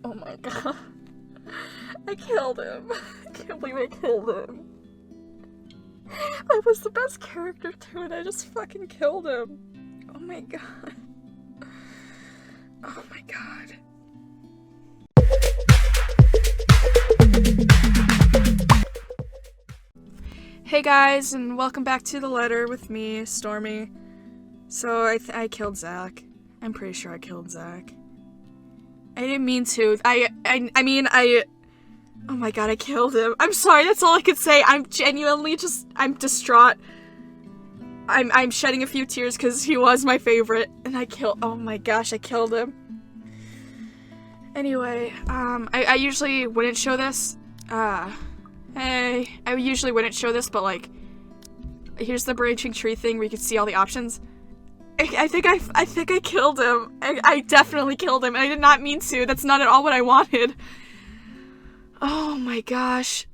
Oh my god. I killed him. I can't believe I killed him. I was the best character too, and I just fucking killed him. Oh my god. Oh my god. Hey guys, and welcome back to The Letter with me, Stormy. So I killed Zach. I'm pretty sure I killed Zach. I didn't mean to. I mean, oh my god, I killed him. I'm sorry, that's all I could say. I'm genuinely I'm distraught. I'm shedding a few tears because he was my favorite, and oh my gosh, I killed him. Anyway, I usually wouldn't show this. I usually wouldn't show this, but like, here's the branching tree thing where you can see all the options. I think I killed him. I definitely killed him, and I did not mean to. That's not at all what I wanted. Oh my gosh.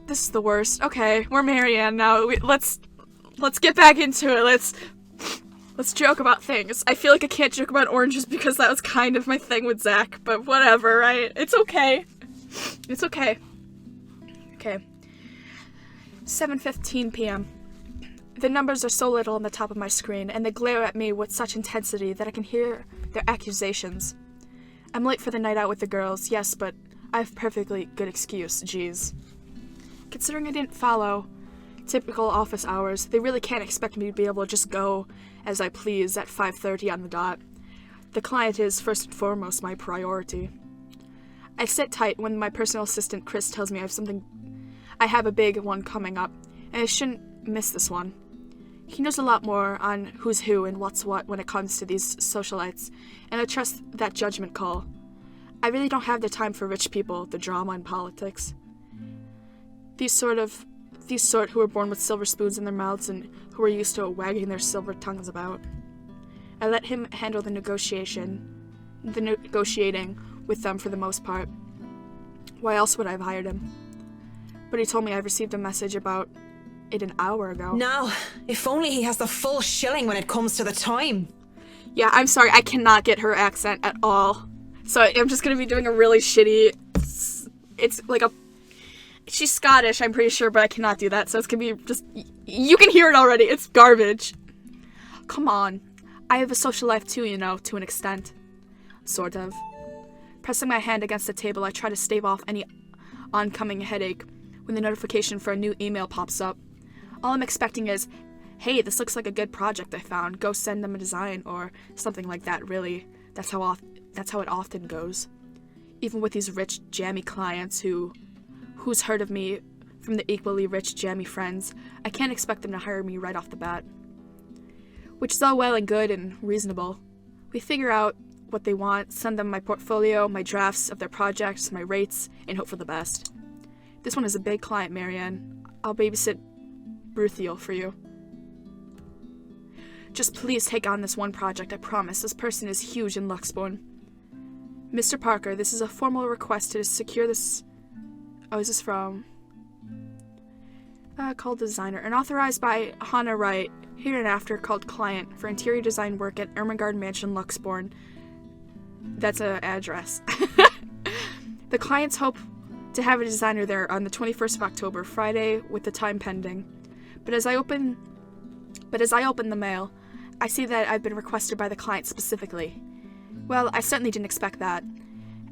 This is the worst. Okay, we're Marianne now. Let's get back into it. Let's joke about things. I feel like I can't joke about oranges because that was kind of my thing with Zach, but whatever, right? It's okay. It's okay. Okay. 7:15 p.m. The numbers are so little on the top of my screen, and they glare at me with such intensity that I can hear their accusations. I'm late for the night out with the girls, yes, but I have perfectly good excuse, geez. Considering I didn't follow typical office hours, they really can't expect me to be able to just go as I please at 5:30 on the dot. The client is, first and foremost, my priority. I sit tight when my personal assistant Chris tells me I have a big one coming up, and I shouldn't miss this one. He knows a lot more on who's who and what's what when it comes to these socialites, and I trust that judgment call. I really don't have the time for rich people, the drama and politics. These sort who are born with silver spoons in their mouths and who are used to wagging their silver tongues about. I let him handle the negotiating with them for the most part. Why else would I have hired him? But he told me I've received a message about it an hour ago. Now, if only he has the full shilling when it comes to the time. Yeah, I'm sorry, I cannot get her accent at all. So I'm just gonna be doing a really shitty, it's like she's Scottish, I'm pretty sure, but I cannot do that, so it's gonna be just, you can hear it already, it's garbage. Come on, I have a social life too, you know, to an extent. Sort of. Pressing my hand against the table, I try to stave off any oncoming headache when the notification for a new email pops up. All I'm expecting is, hey, this looks like a good project I found, go send them a design, or something like that, really. That's how it often goes. Even with these rich, jammy clients who's heard of me from the equally rich, jammy friends, I can't expect them to hire me right off the bat. Which is all well and good and reasonable. We figure out what they want, send them my portfolio, my drafts of their projects, my rates, and hope for the best. This one is a big client, Marianne. I'll babysit Bruthiel for you. Just please take on this one project, I promise. This person is huge in Luxborn. Mr. Parker, this is a formal request to secure this... Oh, is this from... called designer. And authorized by Hannah Wright, hereinafter called client, for interior design work at Ermengarde Mansion, Luxborn. That's an address. The clients hope to have a designer there on the 21st of October, Friday, with the time pending. But as I open the mail, I see that I've been requested by the client specifically. Well, I certainly didn't expect that.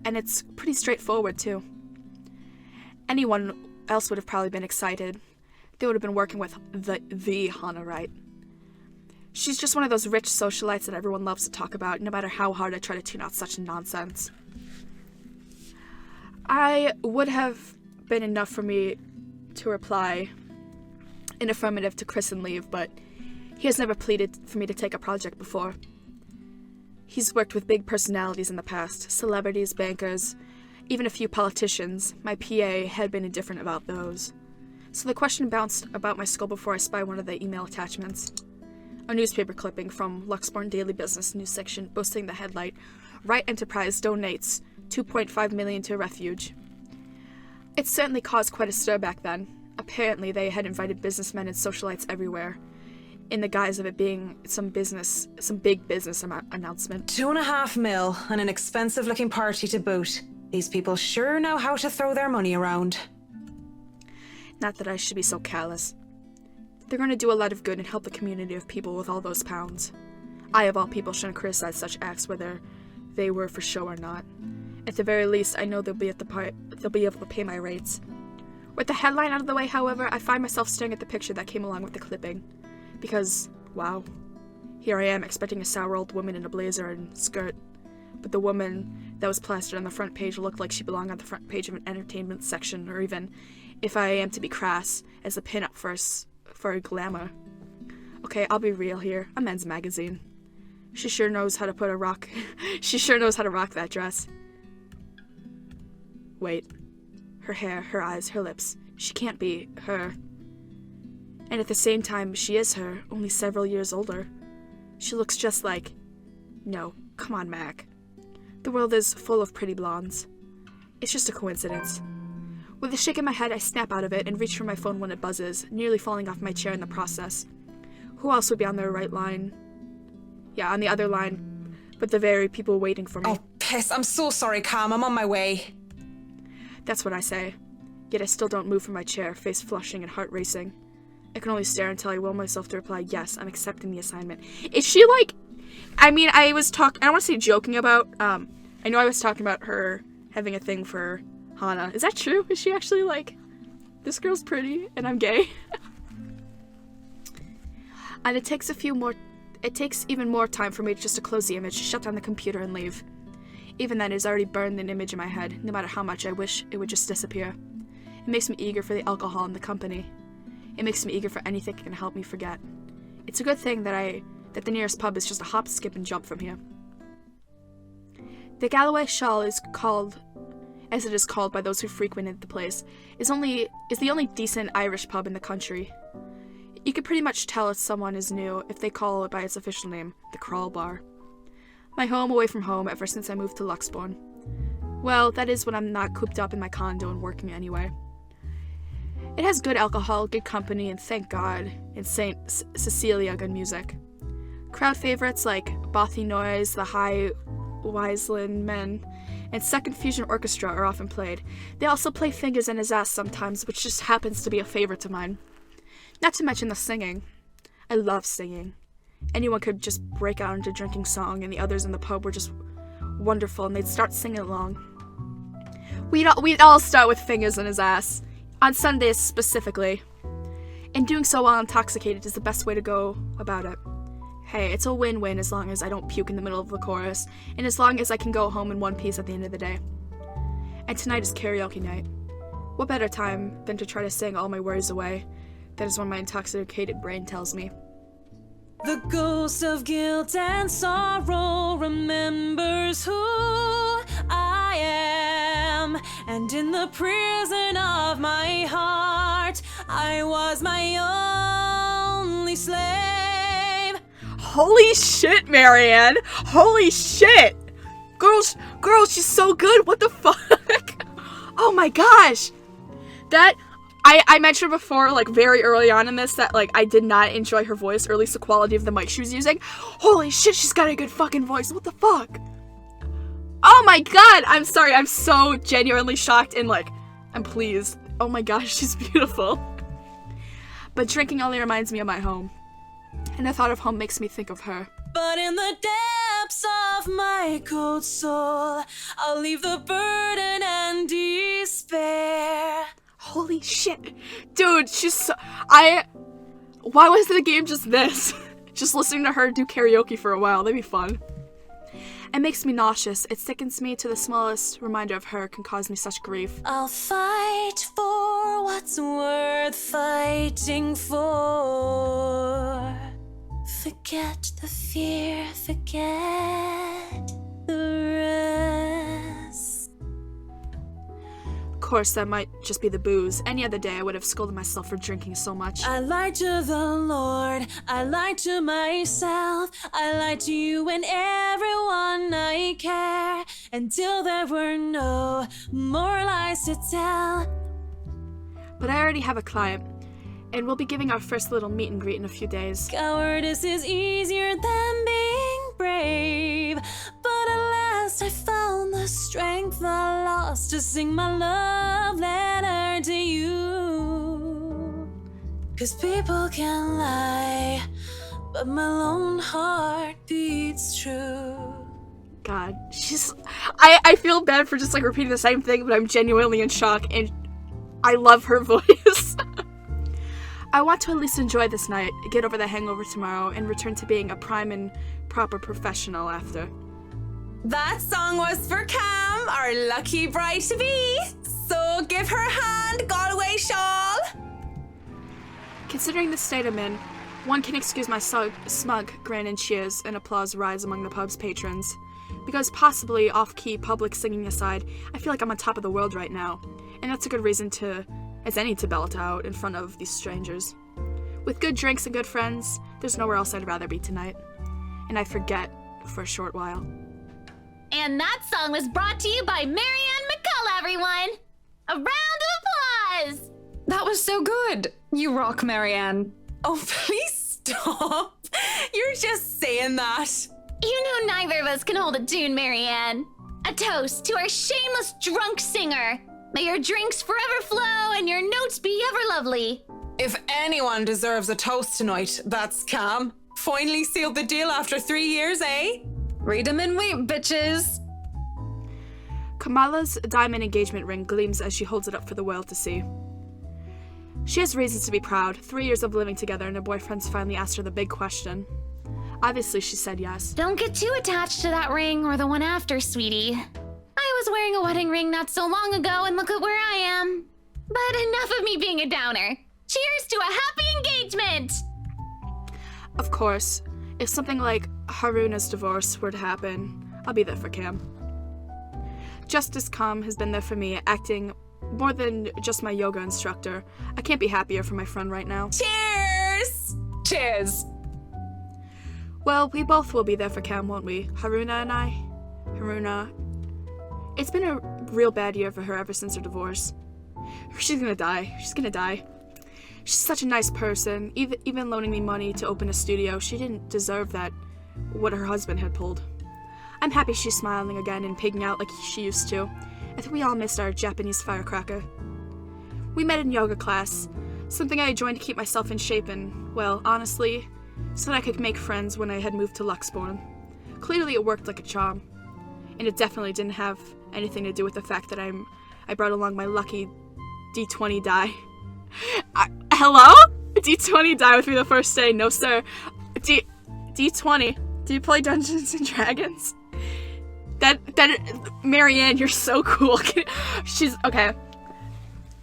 And it's pretty straightforward, too. Anyone else would have probably been excited. They would have been working with the Hannah Wright. She's just one of those rich socialites that everyone loves to talk about, no matter how hard I try to tune out such nonsense. I would have been enough for me to reply in affirmative to Chris and leave, but he has never pleaded for me to take a project before. He's worked with big personalities in the past, celebrities, bankers, even a few politicians. My PA had been indifferent about those. So the question bounced about my skull before I spy one of the email attachments. A newspaper clipping from Luxborn Daily Business news section boasting the headline, Wright Enterprise donates $2.5 million to a refuge. It certainly caused quite a stir back then. Apparently they had invited businessmen and socialites everywhere. in the guise of it being some big business announcement. 2.5 mil and an expensive-looking party to boot. These people sure know how to throw their money around. Not that I should be so callous. They're going to do a lot of good and help the community of people with all those pounds. I, of all people, shouldn't criticize such acts whether they were for show or not. At the very least, I know they'll be able to pay my rates. With the headline out of the way, however, I find myself staring at the picture that came along with the clipping. Because, wow, here I am expecting a sour old woman in a blazer and skirt. But the woman that was plastered on the front page looked like she belonged on the front page of an entertainment section, or even, if I am to be crass, as a pin-up for glamour. Okay, I'll be real here. A men's magazine. She sure knows how to rock that dress. Wait. Her hair, her eyes, her lips. She can't be her. And at the same time, she is her, only several years older. She looks just like... No, come on, Mac. The world is full of pretty blondes. It's just a coincidence. With a shake in my head, I snap out of it and reach for my phone when it buzzes, nearly falling off my chair in the process. Who else would be on the right line? Yeah, on the other line, but the very people waiting for me. Oh, piss. I'm so sorry, Cam. I'm on my way. That's what I say. Yet I still don't move from my chair, face flushing and heart racing. I can only stare until I will myself to reply, yes, I'm accepting the assignment. Is she like... I mean, I don't want to say joking about, I know I was talking about her having a thing for Hana. Is that true? Is she actually like, this girl's pretty and I'm gay? And it takes even more time for me to just close the image, shut down the computer and leave. Even then, it has already burned an image in my head, no matter how much I wish it would just disappear. It makes me eager for the alcohol and the company. It makes me eager for anything that can help me forget. It's a good thing that the nearest pub is just a hop, skip, and jump from here. The Galloway Shawl is called, as it is called by those who frequented the place, is the only decent Irish pub in the country. You could pretty much tell if someone is new if they call it by its official name, the Crawl Bar. My home away from home ever since I moved to Luxbourne. Well, that is when I'm not cooped up in my condo and working anyway. It has good alcohol, good company, and thank God, in St. Cecilia, good music. Crowd favorites like Bothy Noise, the High Wiseland Men, and Second Fusion Orchestra are often played. They also play Fingers in His Ass sometimes, which just happens to be a favorite of mine. Not to mention the singing. I love singing. Anyone could just break out into drinking song, and the others in the pub were just wonderful, and they'd start singing along. We'd all start with Fingers in His Ass, on Sundays specifically. And doing so while intoxicated is the best way to go about it. Hey, it's a win-win as long as I don't puke in the middle of the chorus, and as long as I can go home in one piece at the end of the day. And tonight is karaoke night. What better time than to try to sing all my worries away? That is what my intoxicated brain tells me. The ghost of guilt and sorrow remembers who I am, and in the prison of my heart, I was my only slave. Holy shit, Marianne! Holy shit! Girls, she's so good! What the fuck? Oh my gosh! I mentioned before, like, very early on in this, that, like, I did not enjoy her voice, or at least the quality of the mic she was using. Holy shit, she's got a good fucking voice. What the fuck? Oh my god! I'm sorry, I'm so genuinely shocked and, like, I'm pleased. Oh my gosh, she's beautiful. But drinking only reminds me of my home. And the thought of home makes me think of her. But in the depths of my cold soul, I'll leave the burden and despair. Holy shit. Dude, she's so... Why was the game just this? Just listening to her do karaoke for a while, that'd be fun. It makes me nauseous. It sickens me to the smallest reminder of her can cause me such grief. I'll fight for what's worth fighting for. Forget the fear, forget the rest. Of course, that might just be the booze. Any other day, I would have scolded myself for drinking so much. I lied to the Lord, I lied to myself, I lied to you and everyone I care, until there were no more lies to tell. But I already have a client, And we'll be giving our first little meet and greet in a few days. Cowardice is easier than being brave, but at last I found the strength I lost to sing my love letter to you. 'Cause people can lie, but my lone heart beats true. God, I feel bad for just like repeating the same thing, but I'm genuinely in shock, and I love her voice. I want to at least enjoy this night, get over the hangover tomorrow, and return to being a prime and proper professional after. That song was for Cam, our lucky bride-to-be. So give her a hand, Galway shawl. Considering the state I'm in, one can excuse my smug grin and cheers and applause rise among the pub's patrons. Because possibly off-key public singing aside, I feel like I'm on top of the world right now, and that's a good reason as any to belt out in front of these strangers. With good drinks and good friends, there's nowhere else I'd rather be tonight. And I forget for a short while. And that song was brought to you by Marianne McCullough, everyone! A round of applause! That was so good. You rock, Marianne. Oh, please stop. You're just saying that. You know neither of us can hold a tune, Marianne. A toast to our shameless drunk singer. May your drinks forever flow and your notes be ever lovely. If anyone deserves a toast tonight, that's Cam. Finally sealed the deal after 3 years, eh? Read them and wait, bitches. Kamala's diamond engagement ring gleams as she holds it up for the world to see. She has reasons to be proud. 3 years of living together and her boyfriend's finally asked her the big question. Obviously, she said yes. Don't get too attached to that ring or the one after, sweetie. I was wearing a wedding ring not so long ago and look at where I am. But enough of me being a downer. Cheers to a happy engagement! Of course, if something like Haruna's divorce were to happen, I'll be there for Cam. Justice Calm has been there for me, acting more than just my yoga instructor. I can't be happier for my friend right now. Cheers! Cheers. Well, we both will be there for Cam, won't we? Haruna and I? Haruna. It's been a real bad year for her ever since her divorce. She's gonna die. She's gonna die. She's such a nice person. Even loaning me money to open a studio, she didn't deserve that, what her husband had pulled. I'm happy she's smiling again and pigging out like she used to. I think we all missed our Japanese firecracker. We met in yoga class, something I joined to keep myself in shape and, well, honestly, so that I could make friends when I had moved to Luxbourne. Clearly it worked like a charm, and it definitely didn't have anything to do with the fact that I brought along my lucky D20 die. Hello? D20 die with me the first day. No, sir. D20. Do you play Dungeons and Dragons? That Marianne, you're so cool. She's okay.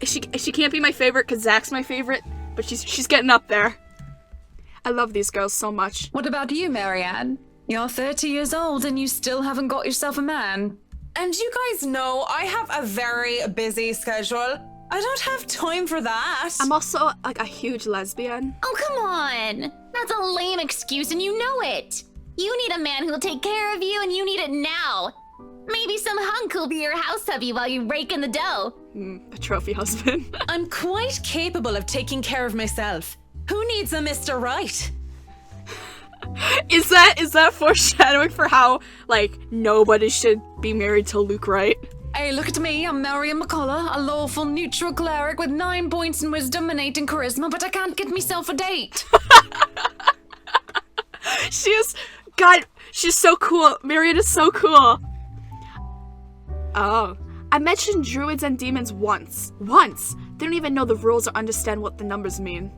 She can't be my favorite because Zach's my favorite, but she's getting up there. I love these girls so much. What about you, Marianne? You're 30 years old and you still haven't got yourself a man. And you guys know I have a very busy schedule. I don't have time for that. I'm also like a huge lesbian. Oh, come on! That's a lame excuse and you know it! You need a man who'll take care of you and you need it now! Maybe some hunk who'll be your house hubby while you rake in the dough. A trophy husband. I'm quite capable of taking care of myself. Who needs a Mr. Right? Is that foreshadowing for how, like, nobody should be married to Luke Wright? Hey, look at me. I'm Marianne McCullough, a lawful neutral cleric with 9 points in wisdom and 8 in charisma, but I can't get myself a date. She's so cool. Marianne is so cool. Oh, I mentioned druids and demons once. They don't even know the rules or understand what the numbers mean.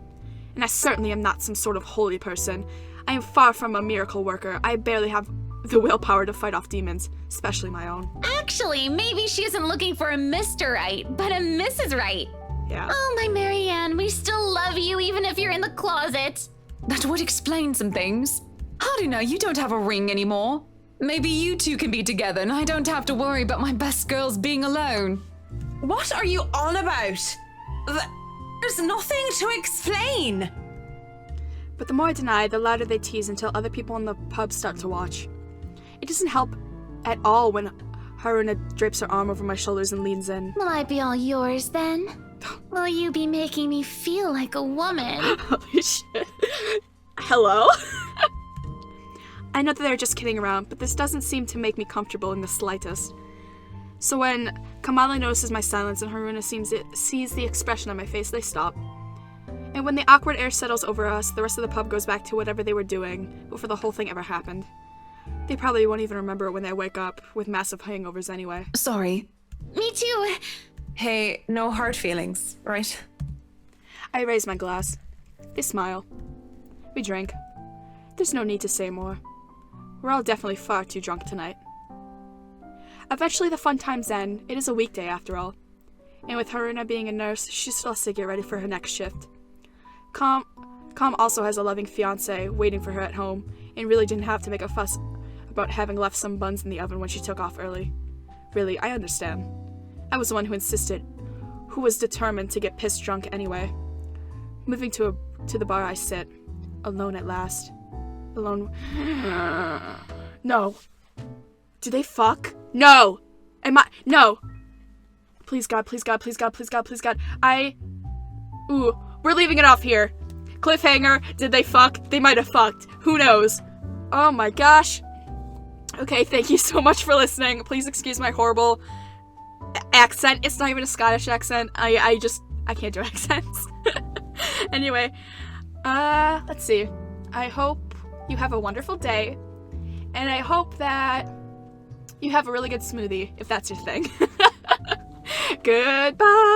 And I certainly am not some sort of holy person. I am far from a miracle worker. I barely have the willpower to fight off demons, especially my own. Actually, maybe she isn't looking for a Mr. Right, but a Mrs. Right. Yeah. Oh, my Marianne, we still love you even if you're in the closet. That would explain some things. How do you know you don't have a ring anymore? Maybe you two can be together and I don't have to worry about my best girls being alone. What are you on about? There's nothing to explain. But the more I deny, the louder they tease until other people in the pub start to watch. It doesn't help at all when Haruna drapes her arm over my shoulders and leans in. Will I be all yours then? Will you be making me feel like a woman? Holy shit. Hello? I know that they're just kidding around, but this doesn't seem to make me comfortable in the slightest. So when Kamala notices my silence and Haruna sees the expression on my face, they stop. And when the awkward air settles over us, the rest of the pub goes back to whatever they were doing before the whole thing ever happened. They probably won't even remember it when they wake up with massive hangovers anyway. Sorry. Me too. Hey, no hard feelings, right? I raise my glass. They smile. We drink. There's no need to say more. We're all definitely far too drunk tonight. Eventually the fun times end. It is a weekday after all. And with Haruna being a nurse, she still has to get ready for her next shift. Calm also has a loving fiancé waiting for her at home and really didn't have to make a fuss about having left some buns in the oven when she took off early. Really, I understand. I was the one who insisted, who was determined to get pissed drunk anyway. Moving to the bar I sit, alone at last. Alone. No. Do they fuck? No! No! Please God, please God, please God, please God, please God. Ooh, we're leaving it off here. Cliffhanger, did they fuck? They might have fucked. Who knows? Oh my gosh. Okay, thank you so much for listening. Please excuse my horrible accent. It's not even a Scottish accent. I can't do accents. Anyway, let's see. I hope you have a wonderful day. And I hope that you have a really good smoothie, if that's your thing. Goodbye.